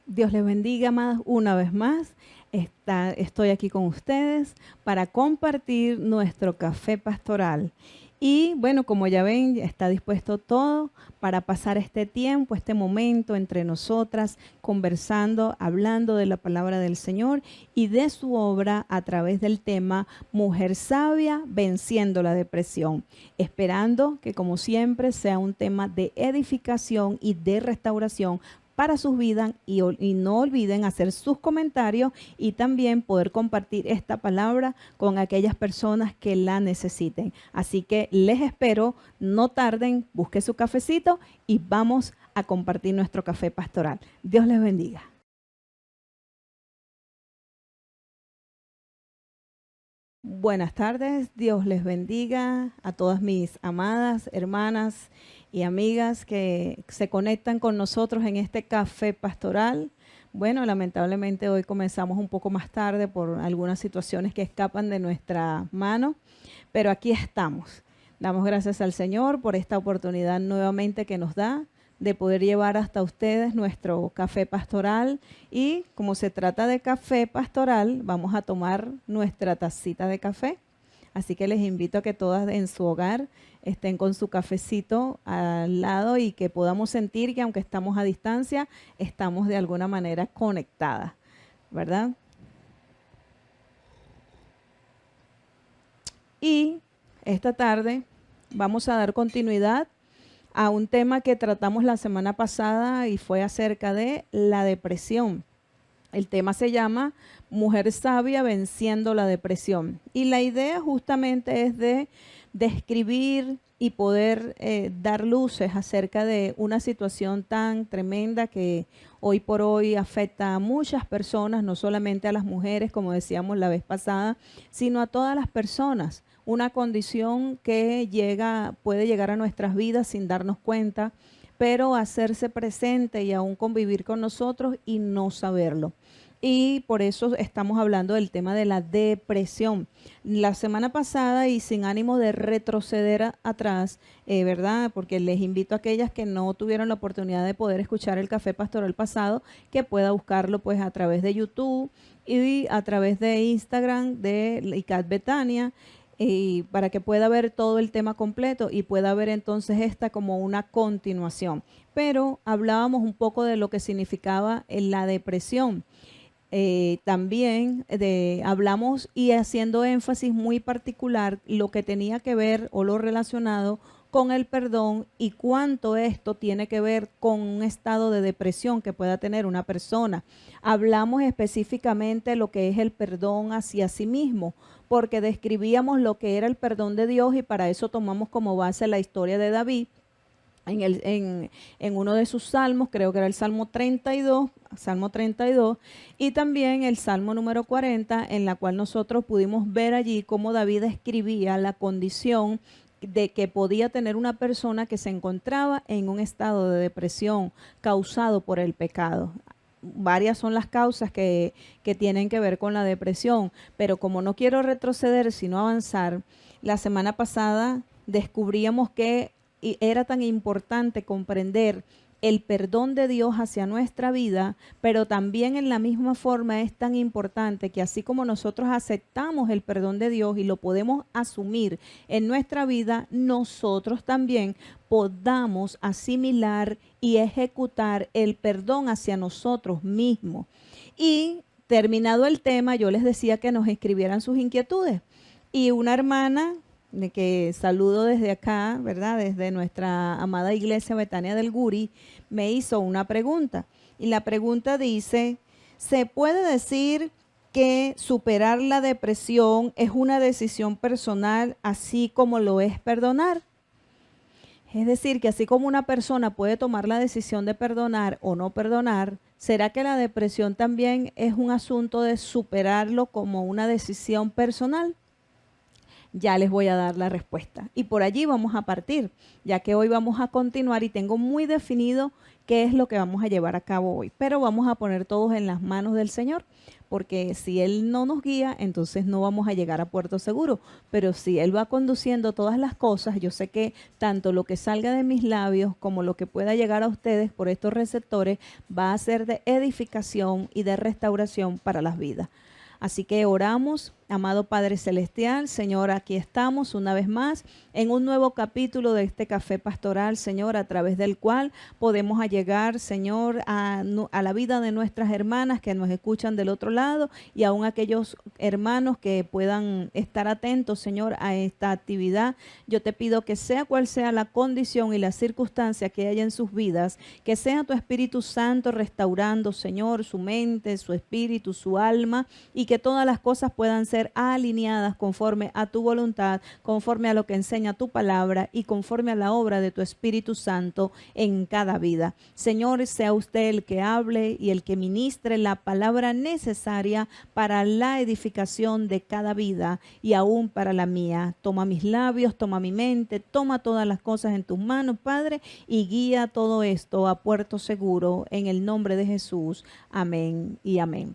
Dios les bendiga, amadas, una vez más. Estoy aquí con ustedes para compartir nuestro café pastoral. Y bueno, como ya ven, está dispuesto todo para pasar este tiempo, este momento entre nosotras, conversando, hablando de la palabra del Señor y de su obra a través del tema Mujer Sabia venciendo la depresión. Esperando que, como siempre, sea un tema de edificación y de restauración para sus vidas y no olviden hacer sus comentarios y también poder compartir esta palabra con aquellas personas que la necesiten. Así que les espero, no tarden, busque su cafecito y vamos a compartir nuestro café pastoral. Dios les bendiga. Buenas tardes, Dios les bendiga a todas mis amadas hermanas y amigas que se conectan con nosotros en este café pastoral. Bueno, lamentablemente hoy comenzamos un poco más tarde por algunas situaciones que escapan de nuestra mano, pero aquí estamos. Damos gracias al Señor por esta oportunidad nuevamente que nos da de poder llevar hasta ustedes nuestro café pastoral y como se trata de café pastoral, vamos a tomar nuestra tacita de café. Así que les invito a que todas en su hogar estén con su cafecito al lado y que podamos sentir que aunque estamos a distancia, estamos de alguna manera conectadas, ¿verdad? Y esta tarde vamos a dar continuidad a un tema que tratamos la semana pasada y fue acerca de la depresión. El tema se llama Mujer Sabia venciendo la depresión. Y la idea justamente es de describir y poder dar luces acerca de una situación tan tremenda que hoy por hoy afecta a muchas personas, no solamente a las mujeres, como decíamos la vez pasada, sino a todas las personas. Una condición que puede llegar a nuestras vidas sin darnos cuenta, pero hacerse presente y aún convivir con nosotros y no saberlo. Y por eso estamos hablando del tema de la depresión. La semana pasada, y sin ánimo de retroceder atrás, ¿verdad? Porque les invito a aquellas que no tuvieron la oportunidad de poder escuchar el Café Pastoral pasado, que pueda buscarlo pues a través de YouTube y a través de Instagram de ICAT Betania, y para que pueda ver todo el tema completo y pueda ver entonces esta como una continuación. Pero hablábamos un poco de lo que significaba la depresión. También hablamos y haciendo énfasis muy particular lo que tenía que ver o lo relacionado con el perdón y cuánto esto tiene que ver con un estado de depresión que pueda tener una persona. Hablamos específicamente lo que es el perdón hacia sí mismo, porque describíamos lo que era el perdón de Dios y para eso tomamos como base la historia de David en uno de sus salmos, creo que era el Salmo 32, y también el Salmo número 40, en la cual nosotros pudimos ver allí cómo David escribía la condición de que podía tener una persona que se encontraba en un estado de depresión causado por el pecado. Varias son las causas que tienen que ver con la depresión, pero como no quiero retroceder, sino avanzar, la semana pasada descubríamos que era tan importante comprender el perdón de Dios hacia nuestra vida, pero también en la misma forma es tan importante que así como nosotros aceptamos el perdón de Dios y lo podemos asumir en nuestra vida, nosotros también podamos asimilar y ejecutar el perdón hacia nosotros mismos. Y terminado el tema, yo les decía que nos escribieran sus inquietudes. Y una hermana de que saludo desde acá, ¿verdad? Desde nuestra amada iglesia Betania del Guri, me hizo una pregunta. Y la pregunta dice, ¿se puede decir que superar la depresión es una decisión personal así como lo es perdonar? Es decir, que así como una persona puede tomar la decisión de perdonar o no perdonar, ¿será que la depresión también es un asunto de superarlo como una decisión personal? Ya les voy a dar la respuesta. Y por allí vamos a partir, ya que hoy vamos a continuar y tengo muy definido qué es lo que vamos a llevar a cabo hoy. Pero vamos a poner todos en las manos del Señor, porque si Él no nos guía, entonces no vamos a llegar a puerto seguro. Pero si Él va conduciendo todas las cosas, yo sé que tanto lo que salga de mis labios como lo que pueda llegar a ustedes por estos receptores va a ser de edificación y de restauración para las vidas. Así que oramos, amado Padre Celestial. Señor, aquí estamos una vez más en un nuevo capítulo de este café pastoral, Señor, a través del cual podemos llegar, Señor, a la vida de nuestras hermanas que nos escuchan del otro lado y aún aquellos hermanos que puedan estar atentos, Señor, a esta actividad. Yo te pido que sea cual sea la condición y la circunstancia que haya en sus vidas, que sea tu Espíritu Santo restaurando, Señor, su mente, su espíritu, su alma, y que todas las cosas puedan ser alineadas conforme a tu voluntad, conforme a lo que enseña tu palabra y conforme a la obra de tu Espíritu Santo en cada vida. Señor, sea usted el que hable y el que ministre la palabra necesaria para la edificación de cada vida y aún para la mía. Toma mis labios, toma mi mente, toma todas las cosas en tus manos, Padre, y guía todo esto a puerto seguro en el nombre de Jesús. Amén y amén.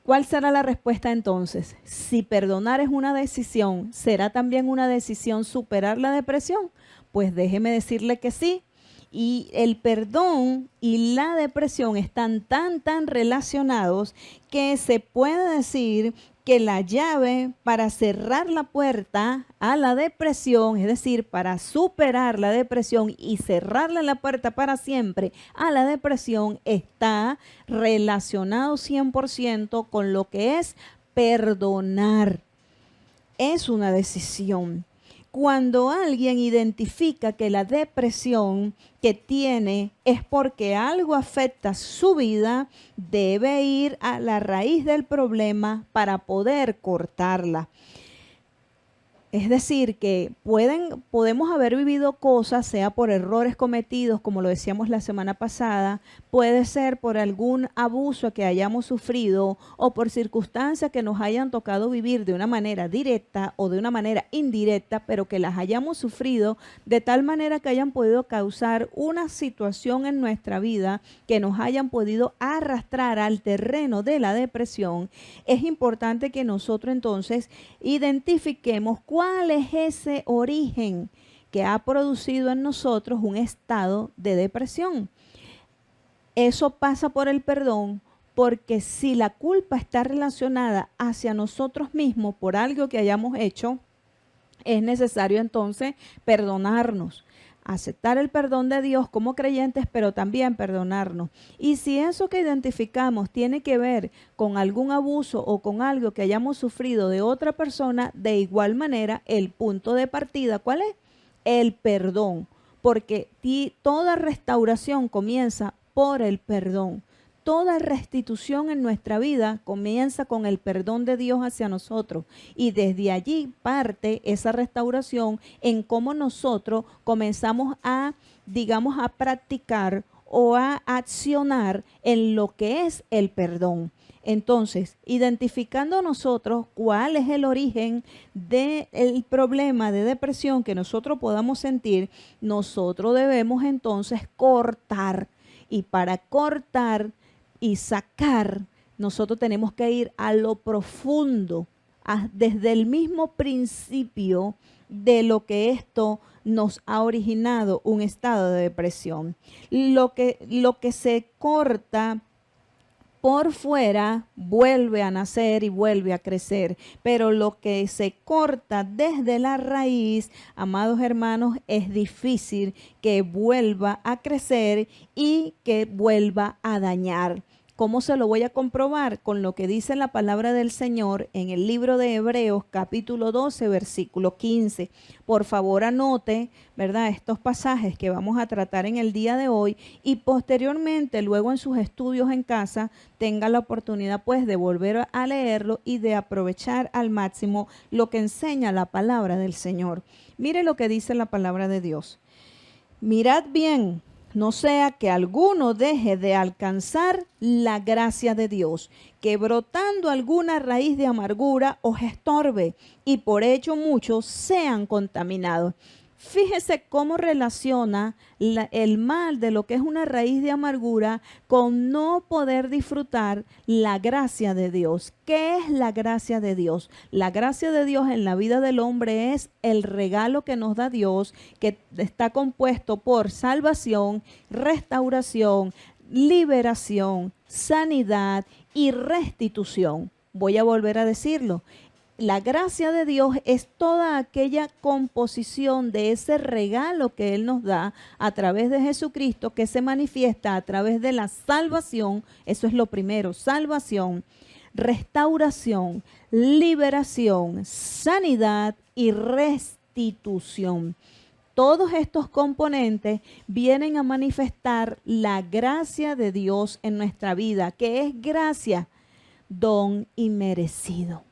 ¿Cuál será la respuesta entonces? Si perdonar es una decisión, ¿será también una decisión superar la depresión? Pues déjeme decirle que sí. Y el perdón y la depresión están tan relacionados que se puede decir que la llave para cerrar la puerta a la depresión, es decir, para superar la depresión y cerrarle la puerta para siempre a la depresión, está relacionado 100% con lo que es perdonar. Es una decisión. Cuando alguien identifica que la depresión que tiene es porque algo afecta su vida, debe ir a la raíz del problema para poder cortarla. Es decir, que podemos haber vivido cosas, sea por errores cometidos, como lo decíamos la semana pasada, puede ser por algún abuso que hayamos sufrido o por circunstancias que nos hayan tocado vivir de una manera directa o de una manera indirecta, pero que las hayamos sufrido de tal manera que hayan podido causar una situación en nuestra vida que nos hayan podido arrastrar al terreno de la depresión. Es importante que nosotros entonces identifiquemos cuál es ese origen que ha producido en nosotros un estado de depresión. Eso pasa por el perdón, porque si la culpa está relacionada hacia nosotros mismos por algo que hayamos hecho, es necesario entonces perdonarnos. Aceptar el perdón de Dios como creyentes, pero también perdonarnos. Y si eso que identificamos tiene que ver con algún abuso o con algo que hayamos sufrido de otra persona, de igual manera, el punto de partida, ¿cuál es? El perdón. Porque toda restauración comienza por el perdón. Toda restitución en nuestra vida comienza con el perdón de Dios hacia nosotros y desde allí parte esa restauración en cómo nosotros comenzamos a, digamos, a practicar o a accionar en lo que es el perdón. Entonces, identificando nosotros cuál es el origen del problema de depresión que nosotros podamos sentir, nosotros debemos entonces cortar. Y para cortar y sacar, nosotros tenemos que ir a lo profundo, desde el mismo principio de lo que esto nos ha originado un estado de depresión. Lo que se corta por fuera vuelve a nacer y vuelve a crecer, pero lo que se corta desde la raíz, amados hermanos, es difícil que vuelva a crecer y que vuelva a dañar. ¿Cómo se lo voy a comprobar? Con lo que dice la palabra del Señor en el libro de Hebreos, capítulo 12, versículo 15. Por favor, anote, ¿verdad?, estos pasajes que vamos a tratar en el día de hoy y posteriormente, luego en sus estudios en casa, tenga la oportunidad pues de volver a leerlo y de aprovechar al máximo lo que enseña la palabra del Señor. Mire lo que dice la palabra de Dios. Mirad bien, no sea que alguno deje de alcanzar la gracia de Dios, que brotando alguna raíz de amargura os estorbe y por ello muchos sean contaminados. Fíjese cómo relaciona el mal de lo que es una raíz de amargura con no poder disfrutar la gracia de Dios. ¿Qué es la gracia de Dios? La gracia de Dios en la vida del hombre es el regalo que nos da Dios, que está compuesto por salvación, restauración, liberación, sanidad y restitución. Voy a volver a decirlo. La gracia de Dios es toda aquella composición de ese regalo que Él nos da a través de Jesucristo, que se manifiesta a través de la salvación. Eso es lo primero, salvación, restauración, liberación, sanidad y restitución. Todos estos componentes vienen a manifestar la gracia de Dios en nuestra vida, que es gracia, don inmerecido.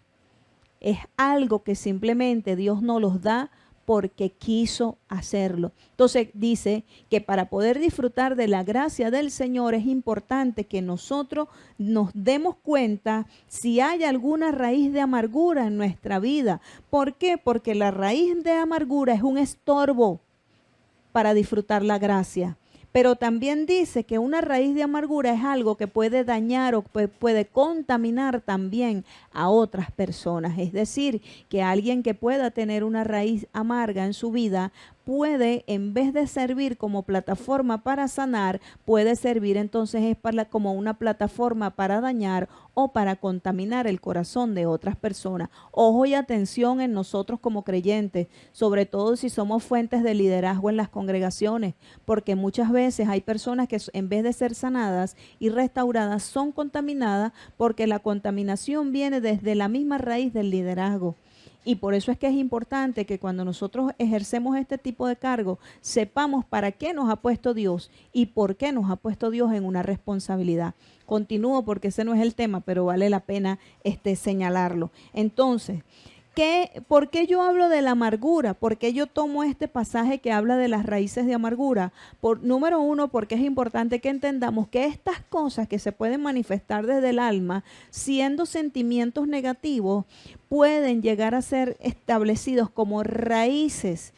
Es algo que simplemente Dios nos los da porque quiso hacerlo. Entonces dice que para poder disfrutar de la gracia del Señor es importante que nosotros nos demos cuenta si hay alguna raíz de amargura en nuestra vida. ¿Por qué? Porque la raíz de amargura es un estorbo para disfrutar la gracia. Pero también dice que una raíz de amargura es algo que puede dañar o puede contaminar también a otras personas. Es decir, que alguien que pueda tener una raíz amarga en su vida puede, en vez de servir como plataforma para sanar, puede servir entonces como una plataforma para dañar o para contaminar el corazón de otras personas. Ojo y atención en nosotros como creyentes, sobre todo si somos fuentes de liderazgo en las congregaciones, porque muchas veces hay personas que en vez de ser sanadas y restauradas son contaminadas porque la contaminación viene desde la misma raíz del liderazgo. Y por eso es que es importante que cuando nosotros ejercemos este tipo de cargo, sepamos para qué nos ha puesto Dios y por qué nos ha puesto Dios en una responsabilidad. Continúo porque ese no es el tema, pero vale la pena señalarlo. Entonces, ¿por qué yo hablo de la amargura? ¿Por qué yo tomo este pasaje que habla de las raíces de amargura? Número uno, porque es importante que entendamos que estas cosas que se pueden manifestar desde el alma, siendo sentimientos negativos, pueden llegar a ser establecidos como raíces.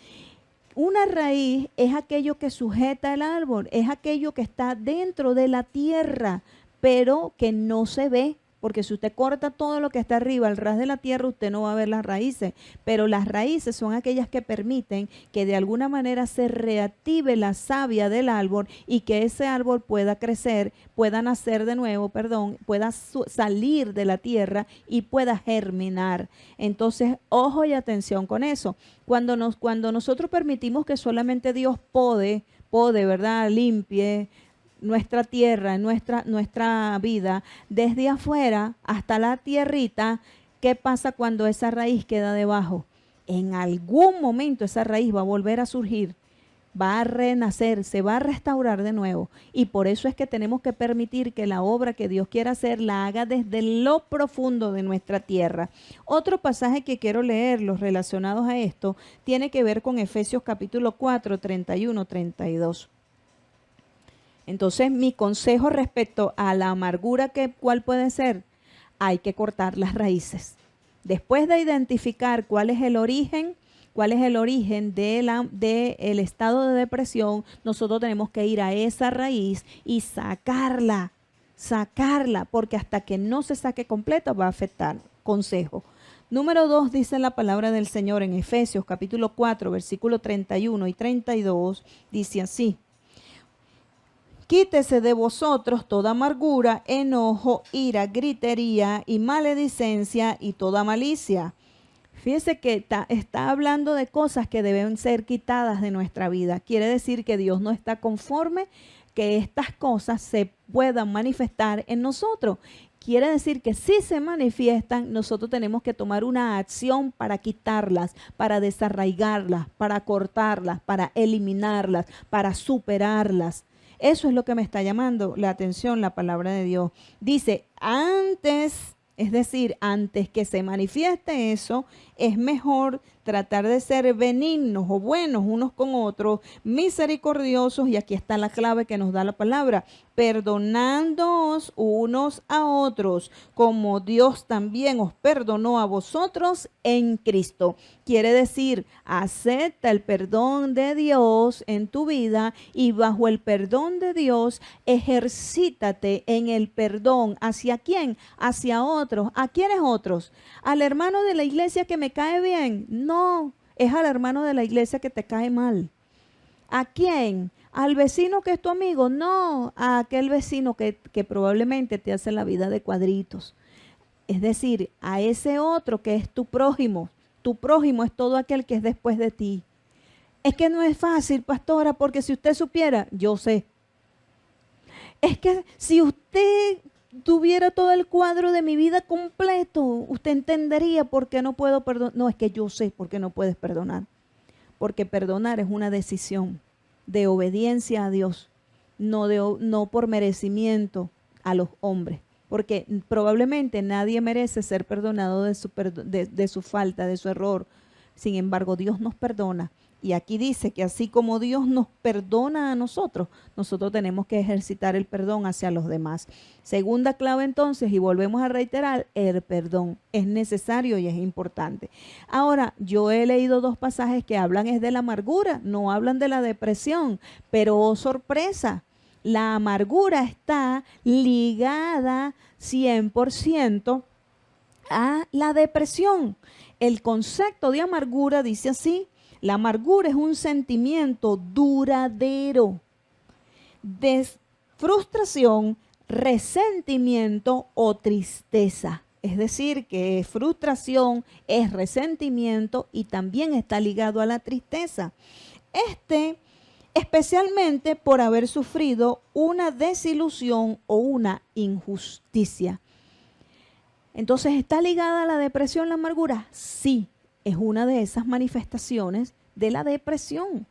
Una raíz es aquello que sujeta el árbol, es aquello que está dentro de la tierra, pero que no se ve. Porque si usted corta todo lo que está arriba, al ras de la tierra, usted no va a ver las raíces. Pero las raíces son aquellas que permiten que de alguna manera se reactive la savia del árbol y que ese árbol pueda crecer, pueda nacer de nuevo, pueda salir de la tierra y pueda germinar. Entonces, ojo y atención con eso. Cuando nosotros permitimos que solamente Dios ¿verdad? Limpie nuestra tierra, nuestra vida, desde afuera hasta la tierrita, ¿qué pasa cuando esa raíz queda debajo? En algún momento esa raíz va a volver a surgir, va a renacer, se va a restaurar de nuevo. Y por eso es que tenemos que permitir que la obra que Dios quiera hacer la haga desde lo profundo de nuestra tierra. Otro pasaje que quiero leer, los relacionados a esto, tiene que ver con Efesios capítulo 4, 31, 32. Entonces, mi consejo respecto a la amargura, ¿cuál puede ser? Hay que cortar las raíces. Después de identificar cuál es el origen del estado de depresión, nosotros tenemos que ir a esa raíz y sacarla, porque hasta que no se saque completa va a afectar. Consejo. Número 2, dice la palabra del Señor en Efesios capítulo 4, versículo 31 y 32, dice así: quítese de vosotros toda amargura, enojo, ira, gritería y maledicencia y toda malicia. Fíjese que está hablando de cosas que deben ser quitadas de nuestra vida. Quiere decir que Dios no está conforme que estas cosas se puedan manifestar en nosotros. Quiere decir que si se manifiestan, nosotros tenemos que tomar una acción para quitarlas, para desarraigarlas, para cortarlas, para eliminarlas, para superarlas. Eso es lo que me está llamando la atención la palabra de Dios. Dice, antes que se manifieste eso, es mejor tratar de ser benignos o buenos unos con otros, misericordiosos, y aquí está la clave que nos da la palabra, perdonándoos unos a otros, como Dios también os perdonó a vosotros en Cristo. Quiere decir, acepta el perdón de Dios en tu vida y bajo el perdón de Dios, ejercítate en el perdón. ¿Hacia quién? Hacia otros. ¿A quiénes otros? ¿Al hermano de la iglesia que me cae bien? No, es al hermano de la iglesia que te cae mal. ¿A quién? ¿Al vecino que es tu amigo? No, a aquel vecino que probablemente te hace la vida de cuadritos. Es decir, a ese otro que es tu prójimo. Tu prójimo es todo aquel que es después de ti. Es que no es fácil, pastora, porque si usted supiera, yo sé. Es que si usted tuviera todo el cuadro de mi vida completo, usted entendería por qué no puedo perdonar. No, es que yo sé por qué no puedes perdonar. Porque perdonar es una decisión de obediencia a Dios, no por merecimiento a los hombres. Porque probablemente nadie merece ser perdonado de su falta, de su error. Sin embargo, Dios nos perdona. Y aquí dice que así como Dios nos perdona a nosotros, nosotros tenemos que ejercitar el perdón hacia los demás. Segunda clave entonces, y volvemos a reiterar, el perdón es necesario y es importante. Ahora, yo he leído dos pasajes que hablan es de la amargura, no hablan de la depresión, pero oh sorpresa, la amargura está ligada 100% a la depresión. El concepto de amargura dice así: la amargura es un sentimiento duradero de frustración, resentimiento o tristeza. Es decir, que frustración es resentimiento y también está ligado a la tristeza. Especialmente por haber sufrido una desilusión o una injusticia. Entonces, ¿está ligada a la depresión la amargura? Sí. Es una de esas manifestaciones de la depresión.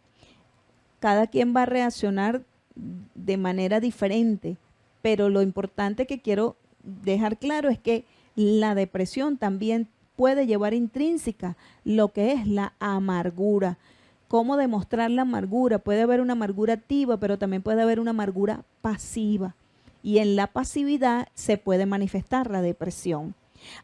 Cada quien va a reaccionar de manera diferente, pero lo importante que quiero dejar claro es que la depresión también puede llevar intrínseca lo que es la amargura. ¿Cómo demostrar la amargura? Puede haber una amargura activa, pero también puede haber una amargura pasiva. Y en la pasividad se puede manifestar la depresión.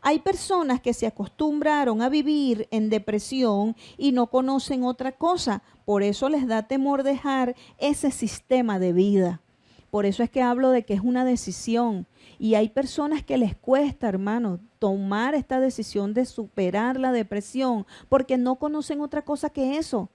Hay personas que se acostumbraron a vivir en depresión y no conocen otra cosa. Por eso les da temor dejar ese sistema de vida. Por eso es que hablo de que es una decisión. Y hay personas que les cuesta, hermano, tomar esta decisión de superar la depresión porque no conocen otra cosa que eso.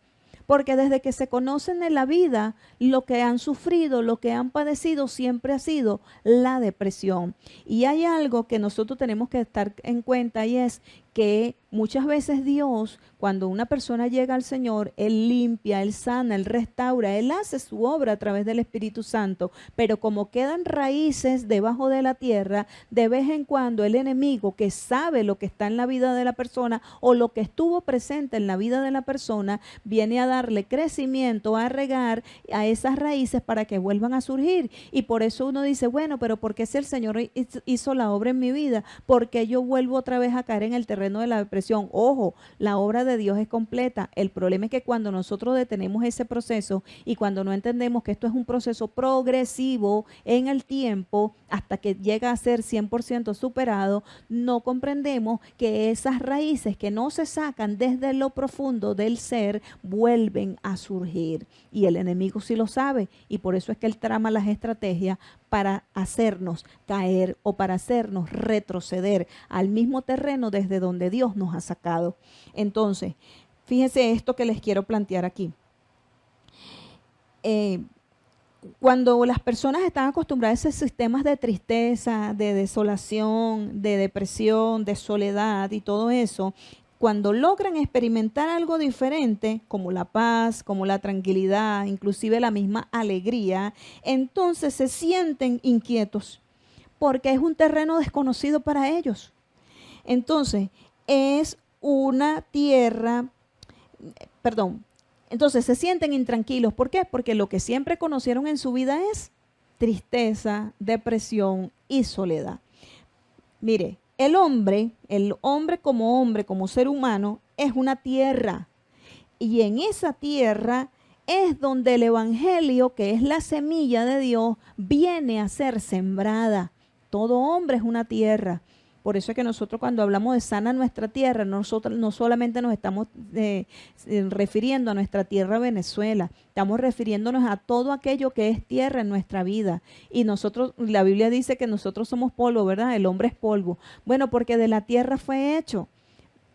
Porque desde que se conocen en la vida, lo que han sufrido, lo que han padecido siempre ha sido la depresión. Y hay algo que nosotros tenemos que estar en cuenta y es que muchas veces Dios, cuando una persona llega al Señor, Él limpia, Él sana, Él restaura, Él hace su obra a través del Espíritu Santo. Pero como quedan raíces debajo de la tierra, de vez en cuando el enemigo que sabe lo que está en la vida de la persona o lo que estuvo presente en la vida de la persona, viene a darle crecimiento, a regar a esas raíces para que vuelvan a surgir. Y por eso uno dice, bueno, pero ¿por qué si el Señor hizo la obra en mi vida? ¿Por qué yo vuelvo otra vez a caer en el terreno de la depresión? Ojo, la obra de Dios es completa. El problema es que cuando nosotros detenemos ese proceso y cuando no entendemos que esto es un proceso progresivo en el tiempo hasta que llega a ser 100% superado, no comprendemos que esas raíces que no se sacan desde lo profundo del ser vuelven a surgir. Y el enemigo sí lo sabe y por eso es que él trama las estrategias para hacernos caer o para hacernos retroceder al mismo terreno desde donde Dios nos ha sacado. Entonces, fíjense esto que les quiero plantear aquí. Cuando las personas están acostumbradas a esos sistemas de tristeza, de desolación, de depresión, de soledad y todo eso, cuando logran experimentar algo diferente, como la paz, como la tranquilidad, inclusive la misma alegría, entonces se sienten inquietos, porque es un terreno desconocido para ellos. Entonces, es una tierra, entonces se sienten intranquilos. ¿Por qué? Porque lo que siempre conocieron en su vida es tristeza, depresión y soledad. Mire, el hombre, como ser humano, es una tierra. Y en esa tierra es donde el evangelio, que es la semilla de Dios, viene a ser sembrada. Todo hombre es una tierra. Por eso es que nosotros cuando hablamos de sana nuestra tierra, nosotros no solamente nos estamos refiriendo a nuestra tierra Venezuela, estamos refiriéndonos a todo aquello que es tierra en nuestra vida. Y nosotros, la Biblia dice que nosotros somos polvo, ¿verdad? El hombre es polvo. Bueno, porque de la tierra fue hecho.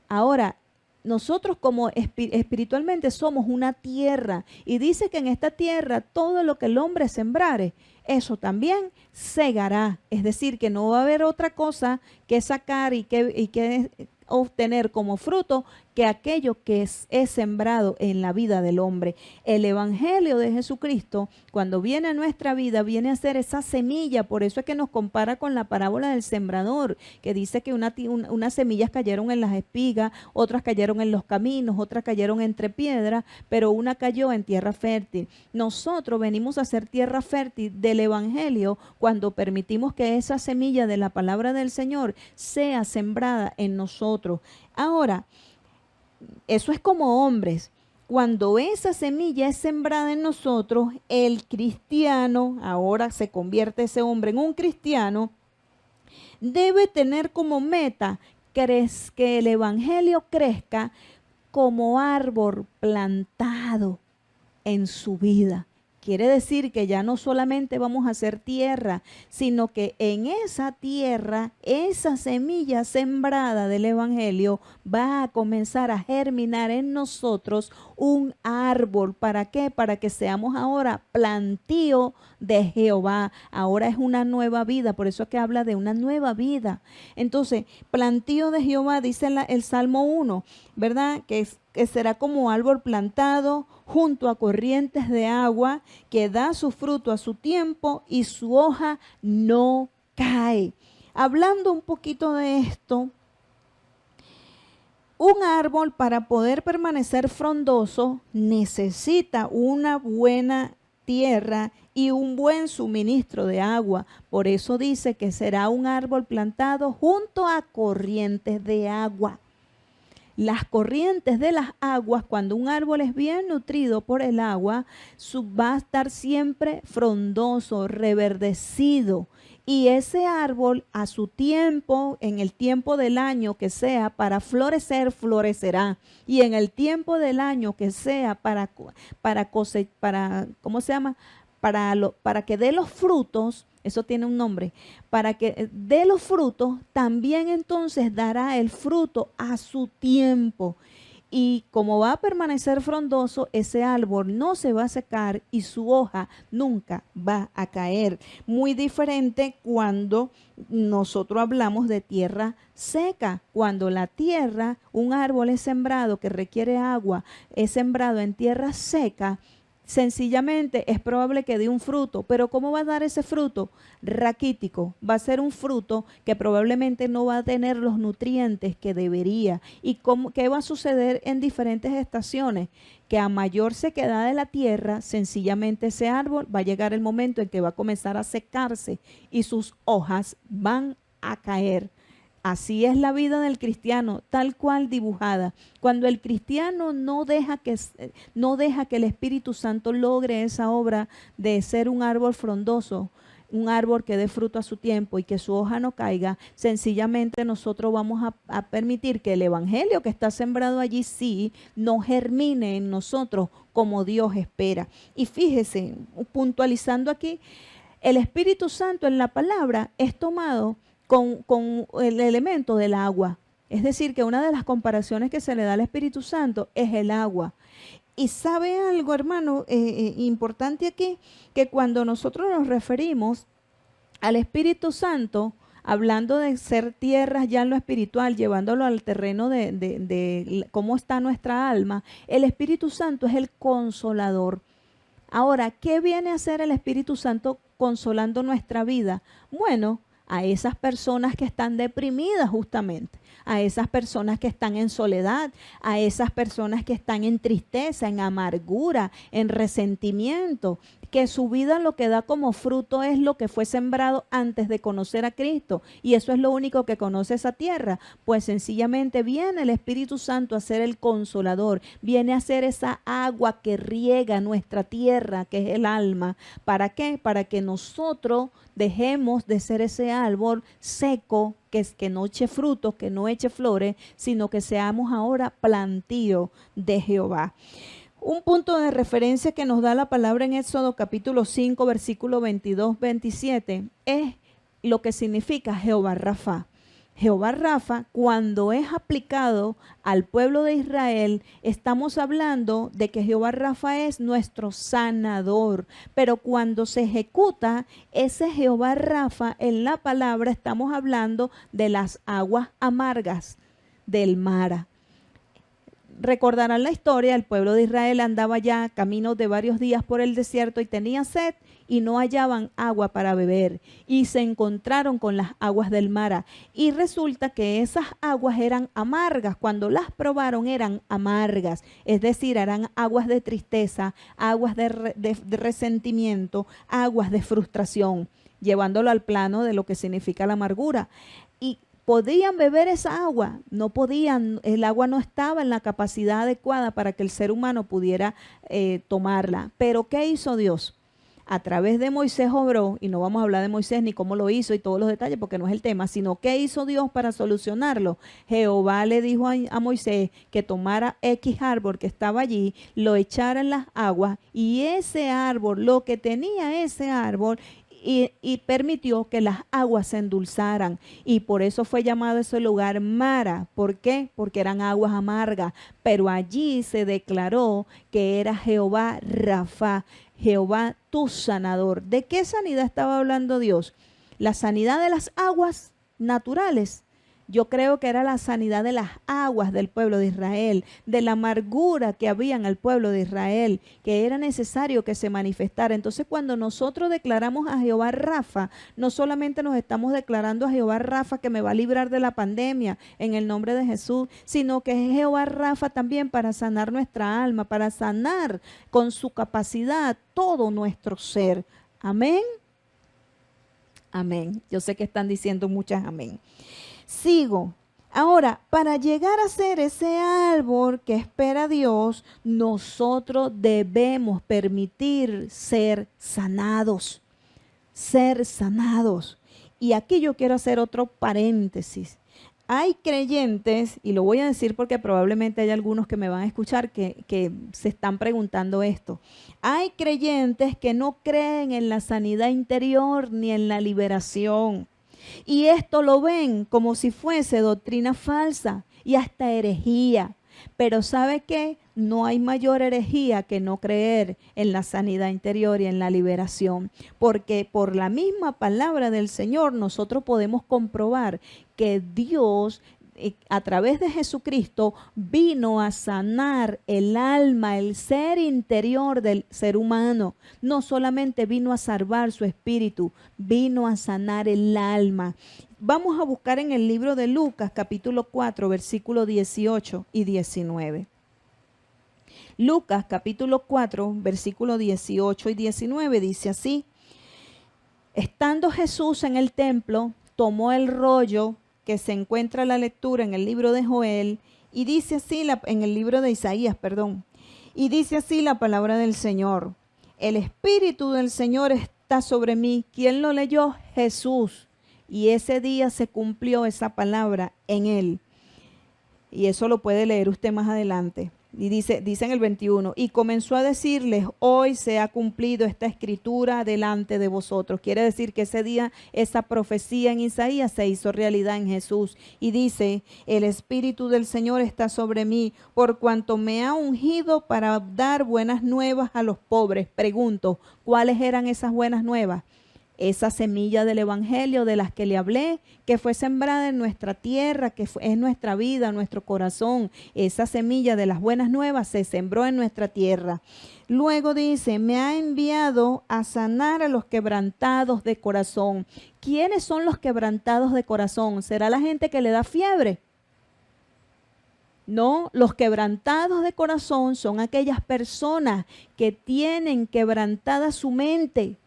Ahora, nosotros como espiritualmente somos una tierra, y dice que en esta tierra todo lo que el hombre sembrare, eso también segará. Es decir, que no va a haber otra cosa que sacar y que obtener como fruto que aquello que es sembrado en la vida del hombre. El evangelio de Jesucristo, cuando viene a nuestra vida, viene a ser esa semilla. Por eso es que nos compara con la parábola del sembrador, que dice que unas semillas cayeron en las espigas, otras cayeron en los caminos, otras cayeron entre piedras, pero una cayó en tierra fértil. Nosotros venimos a ser tierra fértil del evangelio cuando permitimos que esa semilla de la palabra del Señor sea sembrada en nosotros. Ahora, eso es como hombres. Cuando esa semilla es sembrada en nosotros, el cristiano, ahora se convierte ese hombre en un cristiano, debe tener como meta que el evangelio crezca como árbol plantado en su vida. Quiere decir que ya no solamente vamos a hacer tierra, sino que en esa tierra, esa semilla sembrada del evangelio va a comenzar a germinar en nosotros un árbol. ¿Para qué? Para que seamos ahora plantío de Jehová. Ahora es una nueva vida, por eso es que habla de una nueva vida. Entonces, plantío de Jehová, dice el Salmo 1, ¿verdad? Que será como árbol plantado junto a corrientes de agua, que da su fruto a su tiempo y su hoja no cae. Hablando un poquito de esto, un árbol para poder permanecer frondoso necesita una buena tierra y un buen suministro de agua. Por eso dice que será un árbol plantado junto a corrientes de agua. Las corrientes de las aguas, cuando un árbol es bien nutrido por el agua, va a estar siempre frondoso, reverdecido. Y ese árbol a su tiempo, en el tiempo del año que sea para florecer, florecerá. Y en el tiempo del año que sea para ¿cómo se llama? Para que dé los frutos, eso tiene un nombre, para que dé los frutos, también entonces dará el fruto a su tiempo. Y como va a permanecer frondoso, ese árbol no se va a secar y su hoja nunca va a caer. Muy diferente cuando nosotros hablamos de tierra seca. Cuando la tierra, un árbol es sembrado que requiere agua, es sembrado en tierra seca, sencillamente es probable que dé un fruto, pero ¿cómo va a dar ese fruto? Raquítico. Va a ser un fruto que probablemente no va a tener los nutrientes que debería. ¿Y qué va a suceder en diferentes estaciones? Que a mayor sequedad de la tierra, sencillamente ese árbol va a llegar el momento en que va a comenzar a secarse y sus hojas van a caer. Así es la vida del cristiano, tal cual dibujada. Cuando el cristiano no deja que el Espíritu Santo logre esa obra de ser un árbol frondoso, un árbol que dé fruto a su tiempo y que su hoja no caiga, sencillamente nosotros vamos a permitir que el evangelio que está sembrado allí sí no germine en nosotros como Dios espera. Y fíjese, puntualizando aquí, el Espíritu Santo en la palabra es tomado con el elemento del agua. Es decir, que una de las comparaciones que se le da al Espíritu Santo es el agua. Y sabe algo, hermano, importante aquí, que cuando nosotros nos referimos al Espíritu Santo, hablando de ser tierras ya en lo espiritual, llevándolo al terreno de cómo está nuestra alma, el Espíritu Santo es el consolador. Ahora, ¿qué viene a hacer el Espíritu Santo consolando nuestra vida? Bueno, a esas personas que están deprimidas justamente, a esas personas que están en soledad, a esas personas que están en tristeza, en amargura, en resentimiento. que su vida lo que da como fruto es lo que fue sembrado antes de conocer a Cristo, y eso es lo único que conoce esa tierra. Pues sencillamente viene el Espíritu Santo a ser el consolador, viene a ser esa agua que riega nuestra tierra, que es el alma. ¿Para qué? Para que nosotros dejemos de ser ese árbol seco, que no eche frutos, que no eche flores, sino que seamos ahora plantío de Jehová. Un punto de referencia que nos da la palabra en Éxodo capítulo 5, versículo 22-27, es lo que significa Jehová Rafa. Jehová Rafa, cuando es aplicado al pueblo de Israel, estamos hablando de que Jehová Rafa es nuestro sanador. Pero cuando se ejecuta ese Jehová Rafa en la palabra, estamos hablando de las aguas amargas del Mara. Recordarán la historia, el pueblo de Israel andaba ya caminos de varios días por el desierto y tenía sed y no hallaban agua para beber, y se encontraron con las aguas del Mara, y resulta que esas aguas eran amargas. Cuando las probaron eran amargas, es decir, eran aguas de tristeza, aguas de resentimiento, aguas de frustración, llevándolo al plano de lo que significa la amargura. Y ¿podían beber esa agua? No podían, el agua no estaba en la capacidad adecuada para que el ser humano pudiera tomarla. Pero ¿qué hizo Dios? A través de Moisés obró, y no vamos a hablar de Moisés ni cómo lo hizo y todos los detalles porque no es el tema, sino ¿qué hizo Dios para solucionarlo? Jehová le dijo a Moisés que tomara X árbol que estaba allí, lo echara en las aguas, y ese árbol, lo que tenía ese árbol, y permitió que las aguas se endulzaran, y por eso fue llamado ese lugar Mara. ¿Por qué? Porque eran aguas amargas, pero allí se declaró que era Jehová Rafa, Jehová tu sanador. ¿De qué sanidad estaba hablando Dios? La sanidad de las aguas naturales. Yo creo que era la sanidad de las aguas del pueblo de Israel, de la amargura que había en el pueblo de Israel, que era necesario que se manifestara. Entonces, cuando nosotros declaramos a Jehová Rafa, no solamente nos estamos declarando a Jehová Rafa que me va a librar de la pandemia en el nombre de Jesús, sino que es Jehová Rafa también para sanar nuestra alma, para sanar con su capacidad todo nuestro ser. Amén. Amén. Yo sé que están diciendo muchas amén. Sigo. Ahora, para llegar a ser ese árbol que espera Dios, nosotros debemos permitir ser sanados. Ser sanados. Y aquí yo quiero hacer otro paréntesis. Hay creyentes, y lo voy a decir porque probablemente hay algunos que me van a escuchar que se están preguntando esto. Hay creyentes que no creen en la sanidad interior ni en la liberación. Y esto lo ven como si fuese doctrina falsa y hasta herejía. Pero ¿sabe qué? No hay mayor herejía que no creer en la sanidad interior y en la liberación. Porque por la misma palabra del Señor nosotros podemos comprobar que Dios, a través de Jesucristo, vino a sanar el alma, el ser interior del ser humano. No solamente vino a salvar su espíritu, vino a sanar el alma. Vamos a buscar en el libro de Lucas, capítulo 4, versículos 18 y 19. Lucas, capítulo 4, versículos 18 y 19 dice así: estando Jesús en el templo, tomó el rollo que se encuentra la lectura en el libro de Joel, y dice así, en el libro de Isaías, perdón, y dice así la palabra del Señor: el Espíritu del Señor está sobre mí. ¿Quién lo leyó? Jesús. Y ese día se cumplió esa palabra en él. Y eso lo puede leer usted más adelante. Y dice en el 21, y comenzó a decirles: hoy se ha cumplido esta escritura delante de vosotros. Quiere decir que ese día esa profecía en Isaías se hizo realidad en Jesús. Y dice: el Espíritu del Señor está sobre mí, por cuanto me ha ungido para dar buenas nuevas a los pobres. Pregunto, ¿cuáles eran esas buenas nuevas? Esa semilla del evangelio de las que le hablé, que fue sembrada en nuestra tierra, que es nuestra vida, nuestro corazón. Esa semilla de las buenas nuevas se sembró en nuestra tierra. Luego dice: me ha enviado a sanar a los quebrantados de corazón. ¿Quiénes son los quebrantados de corazón? ¿Será la gente que le da fiebre? No, los quebrantados de corazón son aquellas personas que tienen quebrantada su mente,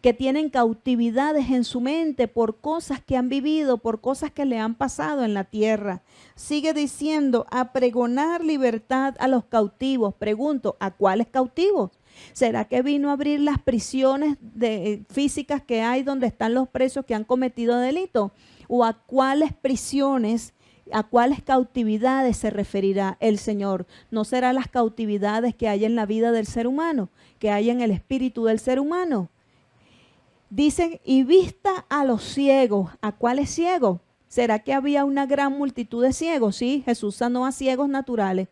que tienen cautividades en su mente por cosas que han vivido, por cosas que le han pasado en la tierra. Sigue diciendo, a pregonar libertad a los cautivos. Pregunto, ¿a cuáles cautivos? ¿Será que vino a abrir las prisiones físicas que hay donde están los presos que han cometido delito? ¿O a cuáles prisiones, a cuáles cautividades se referirá el Señor? ¿No será las cautividades que hay en la vida del ser humano, que hay en el espíritu del ser humano? Dicen, y vista a los ciegos. ¿A cuáles ciegos? ¿Será que había una gran multitud de ciegos? Sí, Jesús sanó a ciegos naturales.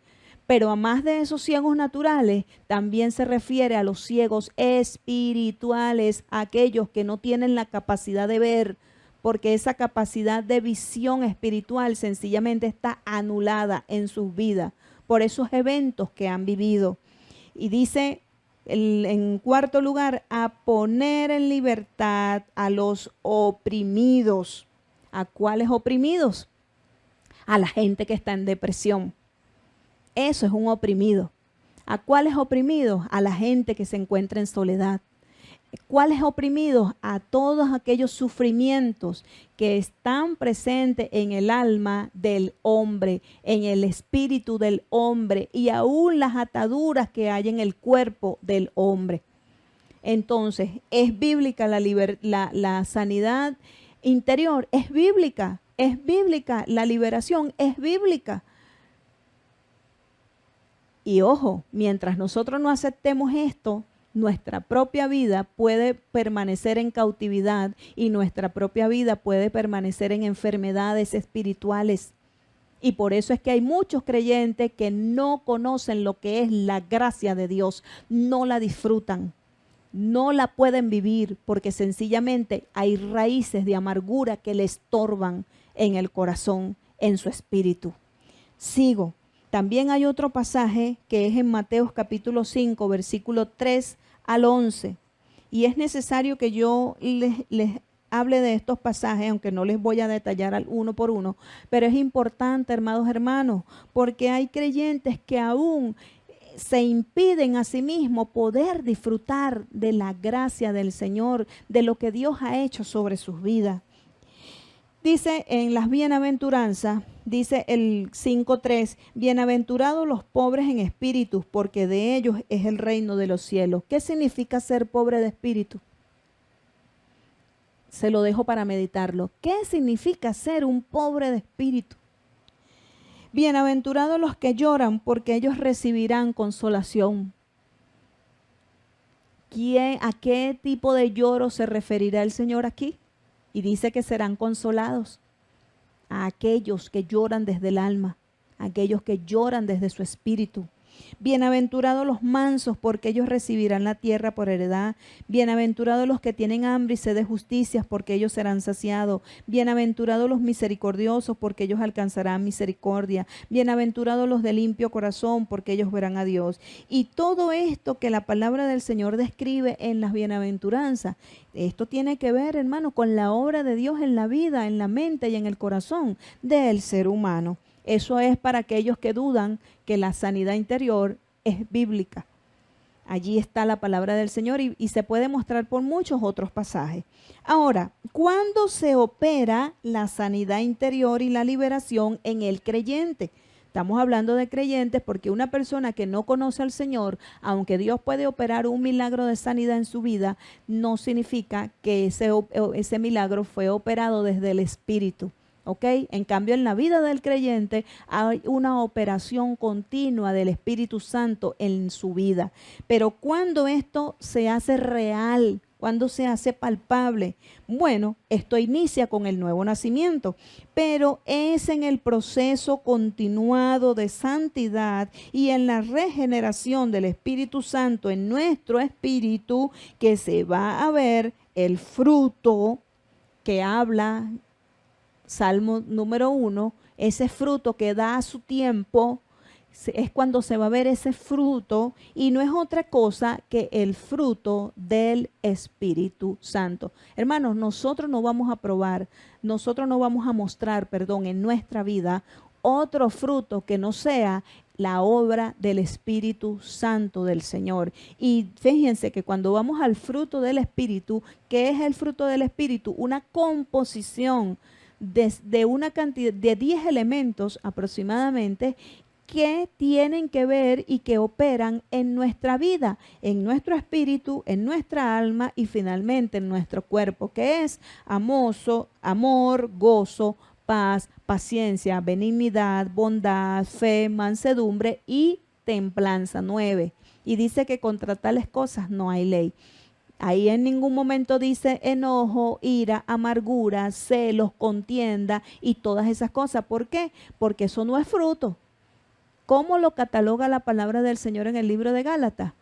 Pero a más de esos ciegos naturales, también se refiere a los ciegos espirituales, aquellos que no tienen la capacidad de ver, porque esa capacidad de visión espiritual sencillamente está anulada en sus vidas por esos eventos que han vivido. Y dice, en cuarto lugar, a poner en libertad a los oprimidos. ¿A cuáles oprimidos? A la gente que está en depresión. Eso es un oprimido. ¿A cuáles oprimidos? A la gente que se encuentra en soledad. ¿Cuáles oprimidos? A todos aquellos sufrimientos que están presentes en el alma del hombre, en el espíritu del hombre y aún las ataduras que hay en el cuerpo del hombre. Entonces, ¿es bíblica la sanidad interior? Es bíblica, la liberación es bíblica. Y ojo, mientras nosotros no aceptemos esto, nuestra propia vida puede permanecer en cautividad y nuestra propia vida puede permanecer en enfermedades espirituales. Y por eso es que hay muchos creyentes que no conocen lo que es la gracia de Dios, no la disfrutan, no la pueden vivir porque sencillamente hay raíces de amargura que le estorban en el corazón, en su espíritu. Sigo. También hay otro pasaje que es en Mateo capítulo 5, versículo 3 al 11. Y es necesario que yo les hable de estos pasajes, aunque no les voy a detallar uno por uno. Pero es importante, hermanos, porque hay creyentes que aún se impiden a sí mismos poder disfrutar de la gracia del Señor, de lo que Dios ha hecho sobre sus vidas. Dice en las bienaventuranzas, dice el 5.3, bienaventurados los pobres en espíritu, porque de ellos es el reino de los cielos. ¿Qué significa ser pobre de espíritu? Se lo dejo para meditarlo. ¿Qué significa ser un pobre de espíritu? Bienaventurados los que lloran, porque ellos recibirán consolación. ¿A qué tipo de lloro se referirá el Señor aquí? Y dice que serán consolados a aquellos que lloran desde el alma, a aquellos que lloran desde su espíritu. Bienaventurados los mansos, porque ellos recibirán la tierra por heredad. Bienaventurados los que tienen hambre y sed de justicia, porque ellos serán saciados. Bienaventurados los misericordiosos, porque ellos alcanzarán misericordia. Bienaventurados los de limpio corazón, porque ellos verán a Dios. Y todo esto que la palabra del Señor describe en las bienaventuranzas, esto tiene que ver, hermano, con la obra de Dios en la vida, en la mente y en el corazón del ser humano. Eso es para aquellos que dudan que la sanidad interior es bíblica. Allí está la palabra del Señor y se puede mostrar por muchos otros pasajes. Ahora, ¿cuándo se opera la sanidad interior y la liberación en el creyente? Estamos hablando de creyentes porque una persona que no conoce al Señor, aunque Dios puede operar un milagro de sanidad en su vida, no significa que ese milagro fue operado desde el Espíritu. ¿Ok? En cambio, en la vida del creyente hay una operación continua del Espíritu Santo en su vida. Pero ¿cuándo esto se hace real? ¿Cuándo se hace palpable? Bueno, esto inicia con el nuevo nacimiento, pero es en el proceso continuado de santidad y en la regeneración del Espíritu Santo en nuestro espíritu que se va a ver el fruto que habla Salmo número 1, ese fruto que da a su tiempo, es cuando se va a ver ese fruto y no es otra cosa que el fruto del Espíritu Santo. Hermanos, nosotros no vamos a mostrar, en nuestra vida otro fruto que no sea la obra del Espíritu Santo del Señor. Y fíjense que cuando vamos al fruto del Espíritu, ¿qué es el fruto del Espíritu? Una composición de una cantidad de 10 elementos aproximadamente que tienen que ver y que operan en nuestra vida, en nuestro espíritu, en nuestra alma y finalmente en nuestro cuerpo, que es amor, gozo, paz, paciencia, benignidad, bondad, fe, mansedumbre y templanza. 9. Y dice que contra tales cosas no hay ley. Ahí en ningún momento dice enojo, ira, amargura, celos, contienda y todas esas cosas. ¿Por qué? Porque eso no es fruto. ¿Cómo lo cataloga la palabra del Señor en el libro de Gálatas?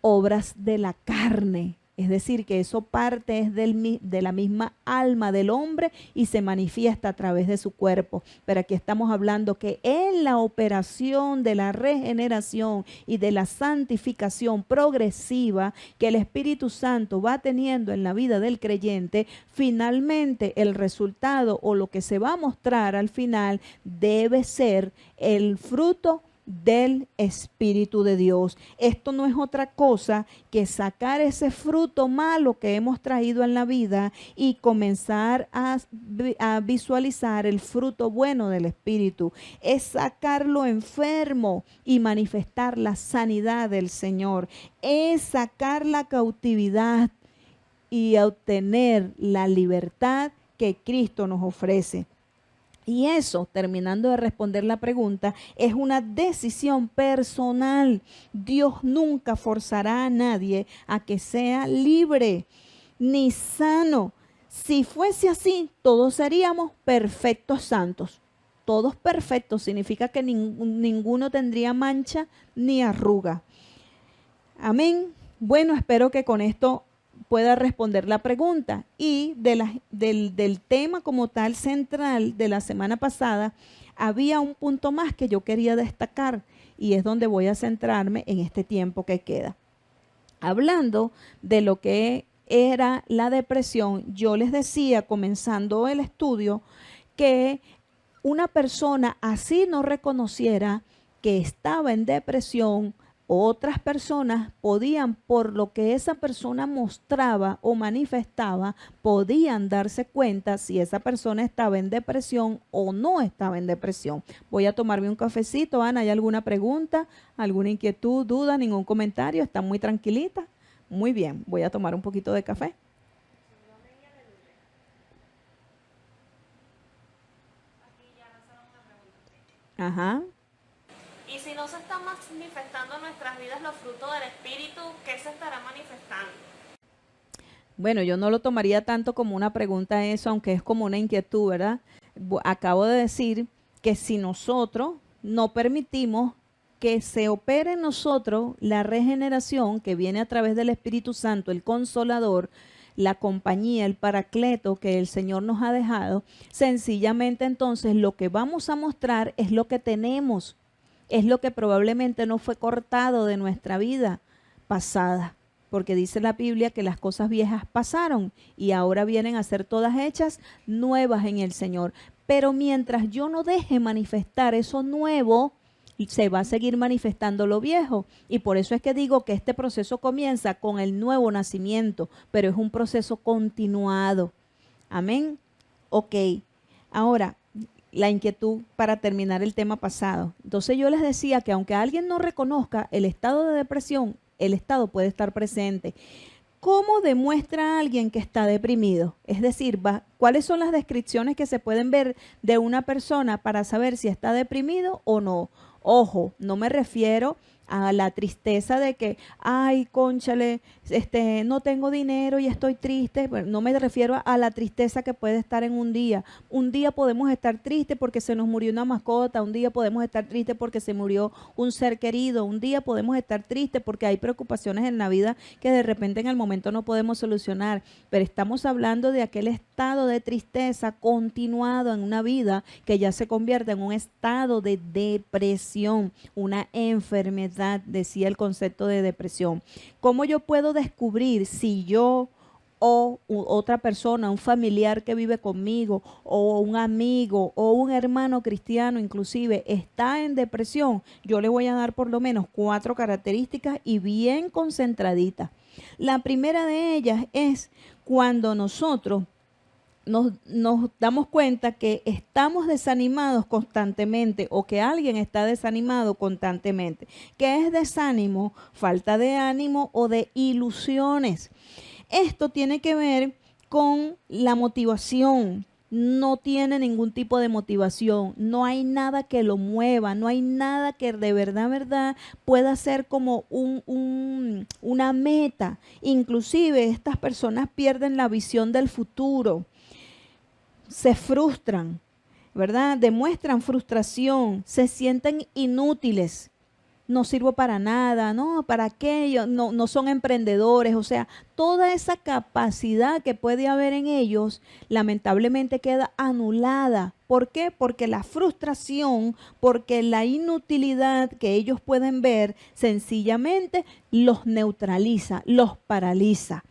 Obras de la carne. Es decir, que eso parte es de la misma alma del hombre y se manifiesta a través de su cuerpo. Pero aquí estamos hablando que en la operación de la regeneración y de la santificación progresiva que el Espíritu Santo va teniendo en la vida del creyente, finalmente el resultado o lo que se va a mostrar al final debe ser el fruto del Espíritu de Dios. Esto no es otra cosa que sacar ese fruto malo que hemos traído en la vida y comenzar a visualizar el fruto bueno del Espíritu. Es sacar lo enfermo y manifestar la sanidad del Señor. Es sacar la cautividad y obtener la libertad que Cristo nos ofrece. Y eso, terminando de responder la pregunta, es una decisión personal. Dios nunca forzará a nadie a que sea libre ni sano. Si fuese así, todos seríamos perfectos santos. Todos perfectos significa que ninguno tendría mancha ni arruga. Amén. Bueno, espero que con esto pueda responder la pregunta. Y del tema como tal central de la semana pasada, había un punto más que yo quería destacar y es donde voy a centrarme en este tiempo que queda. Hablando de lo que era la depresión, yo les decía, comenzando el estudio, que una persona así no reconociera que estaba en depresión, otras personas podían, por lo que esa persona mostraba o manifestaba, podían darse cuenta si esa persona estaba en depresión o no estaba en depresión. Voy a tomarme un cafecito. Ana, ¿hay alguna pregunta, alguna inquietud, duda, ningún comentario? ¿Está muy tranquilita? Muy bien, voy a tomar un poquito de café. Ajá. Y si no se están manifestando en nuestras vidas los frutos del Espíritu, ¿qué se estará manifestando? Bueno, yo no lo tomaría tanto como una pregunta eso, aunque es como una inquietud, ¿verdad? Acabo de decir que si nosotros no permitimos que se opere en nosotros la regeneración que viene a través del Espíritu Santo, el Consolador, la compañía, el Paracleto que el Señor nos ha dejado, sencillamente entonces lo que vamos a mostrar es lo que tenemos. Es lo que probablemente no fue cortado de nuestra vida pasada, porque dice la Biblia que las cosas viejas pasaron y ahora vienen a ser todas hechas nuevas en el Señor. Pero mientras yo no deje manifestar eso nuevo, se va a seguir manifestando lo viejo. Y por eso es que digo que este proceso comienza con el nuevo nacimiento, pero es un proceso continuado. Amén. Ok. Ahora, la inquietud para terminar el tema pasado. Entonces yo les decía que aunque alguien no reconozca el estado de depresión, el estado puede estar presente. ¿Cómo demuestra alguien que está deprimido? Es decir, ¿cuáles son las descripciones que se pueden ver de una persona para saber si está deprimido o no? Ojo, no me refiero a la tristeza de que, ay, cónchale, no tengo dinero y estoy triste. Bueno, no me refiero a la tristeza que puede estar en un día. Un día podemos estar tristes porque se nos murió una mascota, un día podemos estar tristes porque se murió un ser querido, un día podemos estar tristes porque hay preocupaciones en la vida que de repente en el momento no podemos solucionar. Pero estamos hablando de aquel estado de tristeza continuado en una vida que ya se convierte en un estado de depresión, una enfermedad, decía el concepto de depresión. ¿Cómo yo puedo descubrir si yo o otra persona, un familiar que vive conmigo, o un amigo, o un hermano cristiano inclusive, está en depresión, yo le voy a dar por lo menos 4 características y bien concentraditas. La primera de ellas es cuando nosotros nos damos cuenta que estamos desanimados constantemente o que alguien está desanimado constantemente. ¿Qué es desánimo? Falta de ánimo o de ilusiones. Esto tiene que ver con la motivación. No tiene ningún tipo de motivación, no hay nada que lo mueva, no hay nada que de verdad pueda ser como una meta. Inclusive estas personas pierden la visión del futuro, se frustran, ¿verdad? Demuestran frustración, se sienten inútiles. No sirvo para nada, no, ¿para qué? No son emprendedores, o sea, toda esa capacidad que puede haber en ellos, lamentablemente queda anulada. ¿Por qué? Porque la frustración, porque la inutilidad que ellos pueden ver, sencillamente los neutraliza, los paraliza.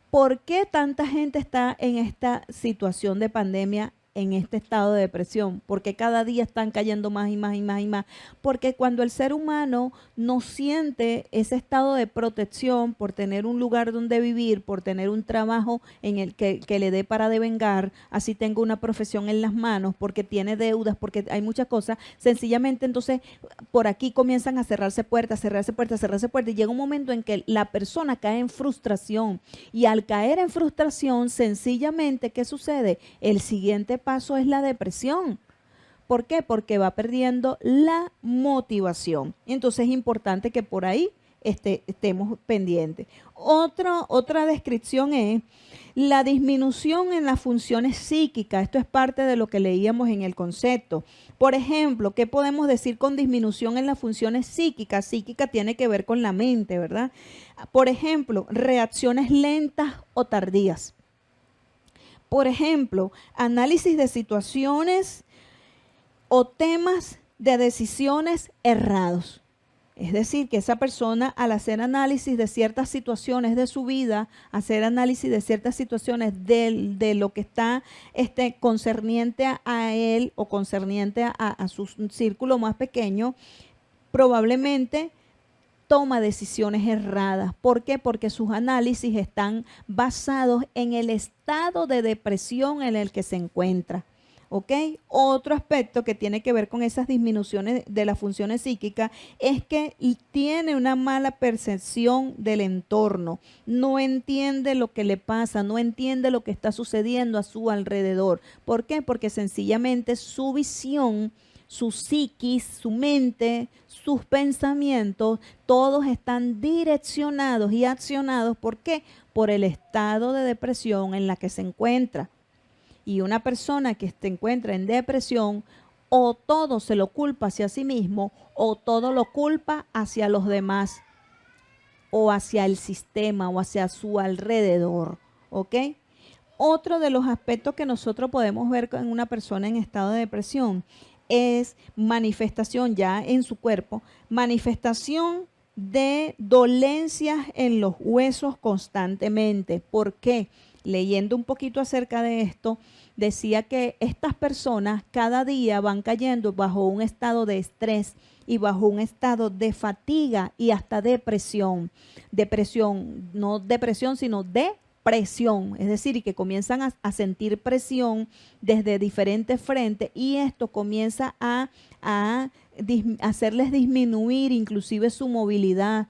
¿Por qué tanta gente está en esta situación de pandemia, en este estado de depresión? Porque cada día están cayendo más y más y más y más. Porque cuando el ser humano no siente ese estado de protección por tener un lugar donde vivir, por tener un trabajo en el que le dé para devengar, así tenga una profesión en las manos, porque tiene deudas, porque hay muchas cosas, sencillamente entonces por aquí comienzan a cerrarse puertas, cerrarse puertas, cerrarse puertas, y llega un momento en que la persona cae en frustración, y al caer en frustración, sencillamente, ¿qué sucede? El siguiente paso es la depresión. ¿Por qué? Porque va perdiendo la motivación. Entonces es importante que por ahí estemos pendientes. Otra descripción es la disminución en las funciones psíquicas. Esto es parte de lo que leíamos en el concepto. Por ejemplo, ¿qué podemos decir con disminución en las funciones psíquicas? Psíquica tiene que ver con la mente, ¿verdad? Por ejemplo, reacciones lentas o tardías. Por ejemplo, análisis de situaciones o temas de decisiones errados. Es decir, que esa persona, al hacer análisis de ciertas situaciones de su vida, hacer análisis de ciertas situaciones de lo que está concerniente a él o concerniente a su círculo más pequeño, probablemente toma decisiones erradas. ¿Por qué? Porque sus análisis están basados en el estado de depresión en el que se encuentra. ¿Ok? Otro aspecto que tiene que ver con esas disminuciones de las funciones psíquicas es que tiene una mala percepción del entorno, no entiende lo que le pasa, no entiende lo que está sucediendo a su alrededor. ¿Por qué? Porque sencillamente su visión, su psiquis, su mente, sus pensamientos, todos están direccionados y accionados. ¿Por qué? Por el estado de depresión en la que se encuentra. Y una persona que se encuentra en depresión, o todo se lo culpa hacia sí mismo, o todo lo culpa hacia los demás, o hacia el sistema, o hacia su alrededor. ¿Ok? Otro de los aspectos que nosotros podemos ver en una persona en estado de depresión es manifestación ya en su cuerpo, manifestación de dolencias en los huesos constantemente. ¿Por qué? Leyendo un poquito acerca de esto, decía que estas personas cada día van cayendo bajo un estado de estrés y bajo un estado de fatiga y hasta depresión. Depresión, no depresión, sino depresión, es decir, y que comienzan a sentir presión desde diferentes frentes, y esto comienza a hacerles disminuir inclusive su movilidad.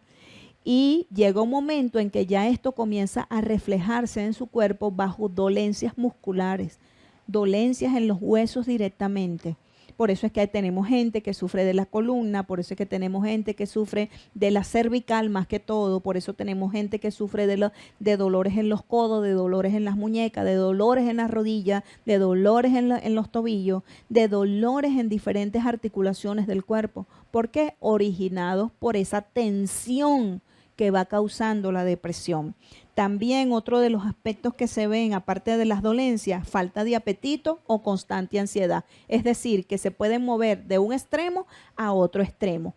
Y llega un momento en que ya esto comienza a reflejarse en su cuerpo bajo dolencias musculares, dolencias en los huesos directamente. Por eso es que tenemos gente que sufre de la columna, por eso es que tenemos gente que sufre de la cervical más que todo, por eso tenemos gente que sufre de dolores en los codos, de dolores en las muñecas, de dolores en las rodillas, de dolores en los tobillos, de dolores en diferentes articulaciones del cuerpo. ¿Por qué? Originados por esa tensión que va causando la depresión. También otro de los aspectos que se ven, aparte de las dolencias, falta de apetito o constante ansiedad. Es decir, que se pueden mover de un extremo a otro extremo.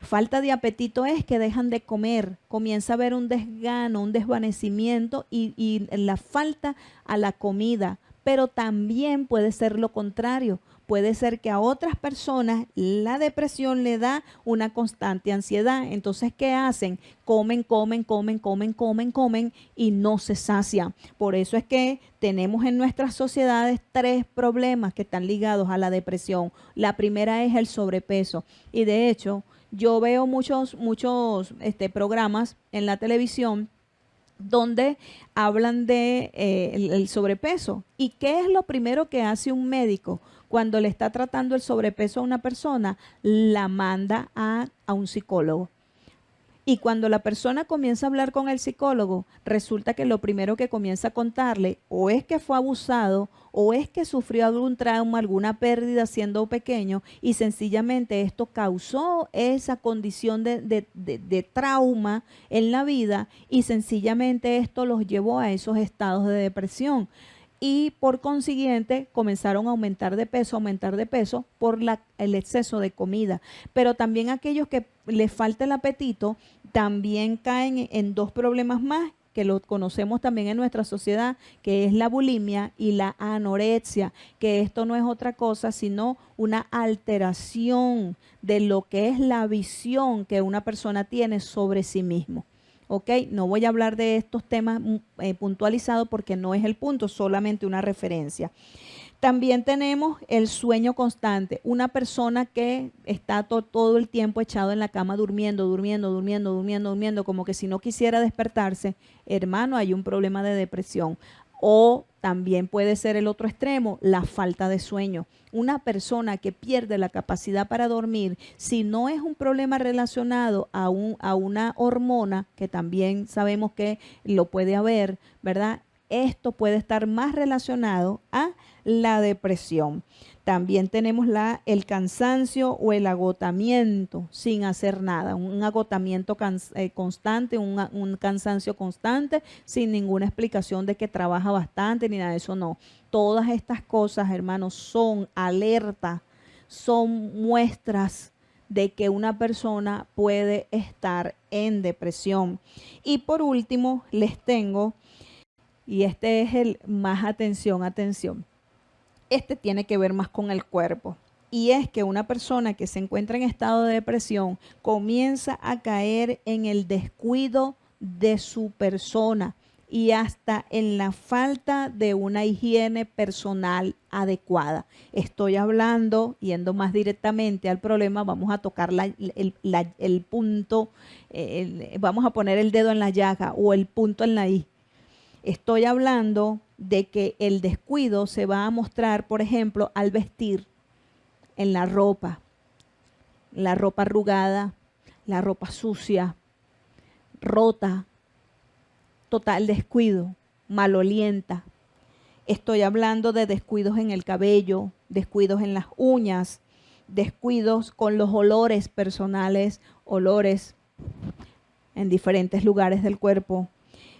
Falta de apetito es que dejan de comer, comienza a haber un desgano, un desvanecimiento y la falta a la comida. Pero también puede ser lo contrario. Puede ser que a otras personas la depresión le da una constante ansiedad. Entonces, ¿qué hacen? Comen, comen, comen, comen, comen, comen y no se sacian. Por eso es que tenemos en nuestras sociedades 3 problemas que están ligados a la depresión. La primera es el sobrepeso. Y de hecho, yo veo muchos programas en la televisión donde hablan de el sobrepeso. ¿Y qué es lo primero que hace un médico cuando le está tratando el sobrepeso a una persona? La manda a un psicólogo. Y cuando la persona comienza a hablar con el psicólogo, resulta que lo primero que comienza a contarle o es que fue abusado o es que sufrió algún trauma, alguna pérdida siendo pequeño y sencillamente esto causó esa condición de trauma en la vida y sencillamente esto los llevó a esos estados de depresión. Y por consiguiente comenzaron a aumentar de peso por el exceso de comida. Pero también aquellos que les falta el apetito también caen en 2 problemas más que lo conocemos también en nuestra sociedad, que es la bulimia y la anorexia, que esto no es otra cosa sino una alteración de lo que es la visión que una persona tiene sobre sí mismo. ¿Ok? No voy a hablar de estos temas puntualizados porque no es el punto, solamente una referencia. También tenemos el sueño constante. Una persona que está todo el tiempo echado en la cama durmiendo, como que si no quisiera despertarse, hermano, hay un problema de depresión. O también puede ser el otro extremo, la falta de sueño. Una persona que pierde la capacidad para dormir, si no es un problema relacionado a una hormona, que también sabemos que lo puede haber, ¿verdad? Esto puede estar más relacionado a la depresión. También tenemos el cansancio o el agotamiento sin hacer nada, un agotamiento constante, un cansancio constante sin ninguna explicación de que trabaja bastante ni nada de eso, no. Todas estas cosas, hermanos, son alerta, son muestras de que una persona puede estar en depresión. Y por último, les tengo, y este es el más atención. Este tiene que ver más con el cuerpo. Y es que una persona que se encuentra en estado de depresión comienza a caer en el descuido de su persona y hasta en la falta de una higiene personal adecuada. Estoy hablando, yendo más directamente al problema, vamos a tocar el punto, vamos a poner el dedo en la llaga o el punto en la I. Estoy hablando de que el descuido se va a mostrar, por ejemplo, al vestir, en la ropa arrugada, la ropa sucia, rota, total descuido, malolienta. Estoy hablando de descuidos en el cabello, descuidos en las uñas, descuidos con los olores personales, olores en diferentes lugares del cuerpo.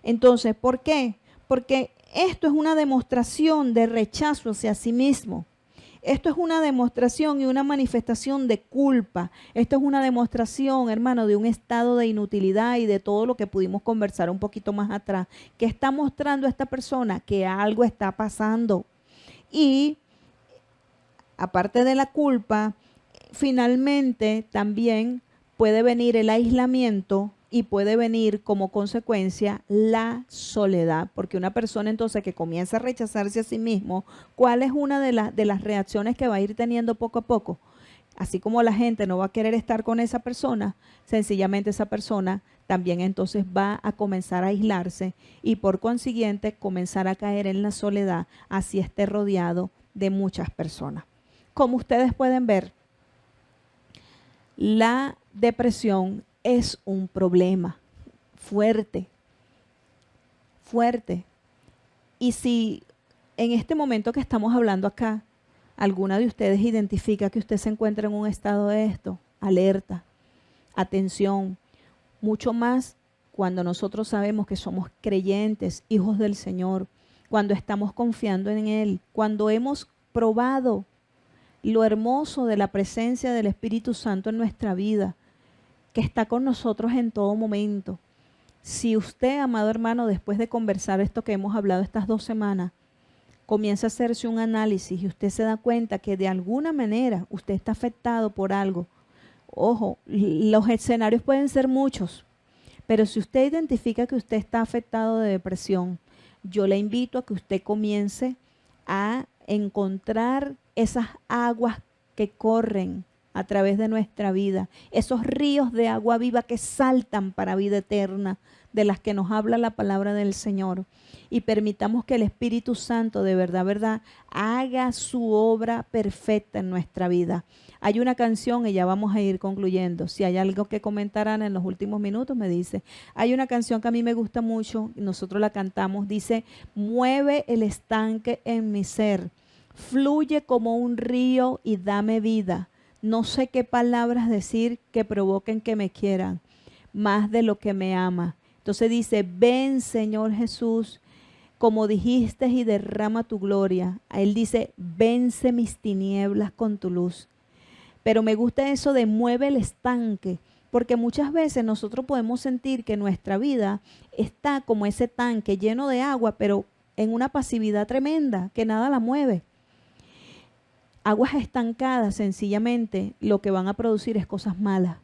Entonces, ¿por qué? Porque esto es una demostración de rechazo hacia sí mismo. Esto es una demostración y una manifestación de culpa. Esto es una demostración, hermano, de un estado de inutilidad y de todo lo que pudimos conversar un poquito más atrás. Que está mostrando a esta persona que algo está pasando. Y aparte de la culpa, finalmente también puede venir el aislamiento y puede venir como consecuencia la soledad, porque una persona entonces que comienza a rechazarse a sí mismo, ¿cuál es una de las reacciones que va a ir teniendo poco a poco? Así como la gente no va a querer estar con esa persona, sencillamente esa persona también entonces va a comenzar a aislarse y por consiguiente comenzar a caer en la soledad, así esté rodeado de muchas personas. Como ustedes pueden ver, la depresión es un problema fuerte. Y si en este momento que estamos hablando acá, alguna de ustedes identifica que usted se encuentra en un estado de esto, alerta, atención, mucho más cuando nosotros sabemos que somos creyentes, hijos del Señor, cuando estamos confiando en Él, cuando hemos probado lo hermoso de la presencia del Espíritu Santo en nuestra vida, que está con nosotros en todo momento. Si usted, amado hermano, después de conversar esto que hemos hablado estas 2 semanas, comienza a hacerse un análisis y usted se da cuenta que de alguna manera usted está afectado por algo. Ojo, los escenarios pueden ser muchos, pero si usted identifica que usted está afectado de depresión, yo le invito a que usted comience a encontrar esas aguas que corren a través de nuestra vida, esos ríos de agua viva que saltan para vida eterna, de las que nos habla la palabra del Señor. Y permitamos que el Espíritu Santo de verdad, haga su obra perfecta en nuestra vida. Hay una canción, y ya vamos a ir concluyendo. Si hay algo que comentarán en los últimos minutos, me dice. Hay una canción que a mí me gusta mucho, y nosotros la cantamos, dice: mueve el estanque en mi ser, fluye como un río y dame vida. No sé qué palabras decir que provoquen que me quieran, más de lo que me ama. Entonces dice: ven, Señor Jesús, como dijiste, y derrama tu gloria. Él dice: vence mis tinieblas con tu luz. Pero me gusta eso de mueve el estanque, porque muchas veces nosotros podemos sentir que nuestra vida está como ese tanque lleno de agua, pero en una pasividad tremenda, que nada la mueve. Aguas estancadas, sencillamente, lo que van a producir es cosas malas.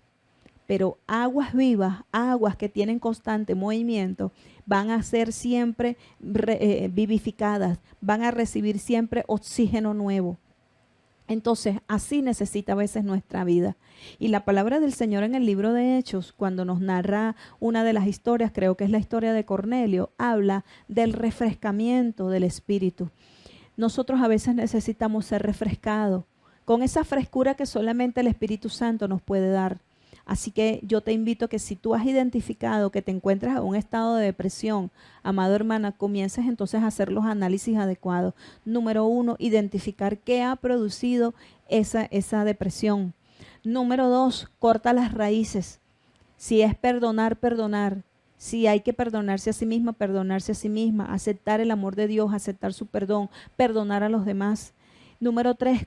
Pero aguas vivas, aguas que tienen constante movimiento, van a ser siempre vivificadas, van a recibir siempre oxígeno nuevo. Entonces, así necesita a veces nuestra vida. Y la palabra del Señor en el libro de Hechos, cuando nos narra una de las historias, creo que es la historia de Cornelio, habla del refrescamiento del Espíritu. Nosotros a veces necesitamos ser refrescados con esa frescura que solamente el Espíritu Santo nos puede dar. Así que yo te invito a que si tú has identificado que te encuentras en un estado de depresión, amado hermana, comiences entonces a hacer los análisis adecuados. Número 1, identificar qué ha producido esa depresión. Número 2, corta las raíces. Si es perdonar, perdonar. Si hay que perdonarse a sí misma, perdonarse a sí misma. Aceptar el amor de Dios, aceptar su perdón, perdonar a los demás. Número 3,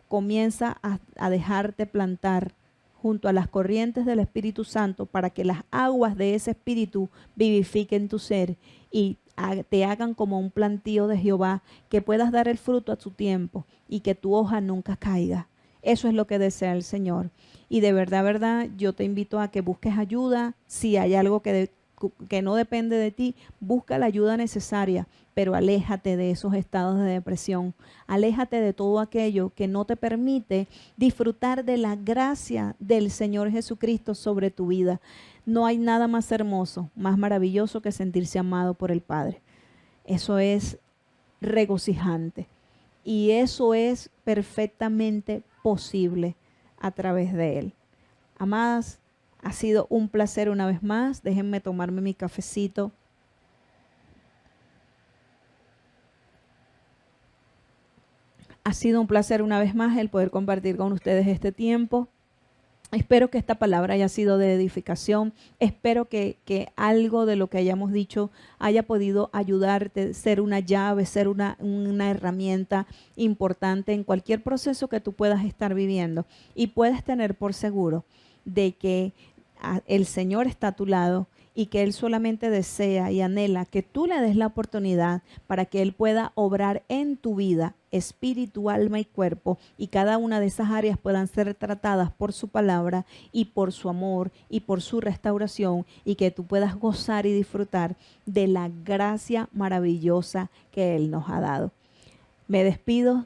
comienza a dejarte plantar junto a las corrientes del Espíritu Santo para que las aguas de ese Espíritu vivifiquen tu ser y te hagan como un plantío de Jehová, que puedas dar el fruto a su tiempo y que tu hoja nunca caiga. Eso es lo que desea el Señor. Y de verdad, yo te invito a que busques ayuda. Si hay algo que no depende de ti, busca la ayuda necesaria, pero aléjate de esos estados de depresión. Aléjate de todo aquello que no te permite disfrutar de la gracia del Señor Jesucristo sobre tu vida. No hay nada más hermoso, más maravilloso que sentirse amado por el Padre. Eso es regocijante y eso es perfectamente posible a través de Él. Amadas, ha sido un placer una vez más. Déjenme tomarme mi cafecito. Ha sido un placer una vez más el poder compartir con ustedes este tiempo. Espero que esta palabra haya sido de edificación. Espero que algo de lo que hayamos dicho haya podido ayudarte, ser una llave, ser una herramienta importante en cualquier proceso que tú puedas estar viviendo. Y puedes tener por seguro de que el Señor está a tu lado y que Él solamente desea y anhela que tú le des la oportunidad para que Él pueda obrar en tu vida, espíritu, alma y cuerpo, y cada una de esas áreas puedan ser tratadas por su palabra y por su amor y por su restauración, y que tú puedas gozar y disfrutar de la gracia maravillosa que Él nos ha dado. Me despido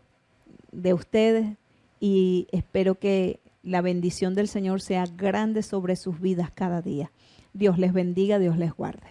de ustedes y espero que la bendición del Señor sea grande sobre sus vidas cada día. Dios les bendiga, Dios les guarde.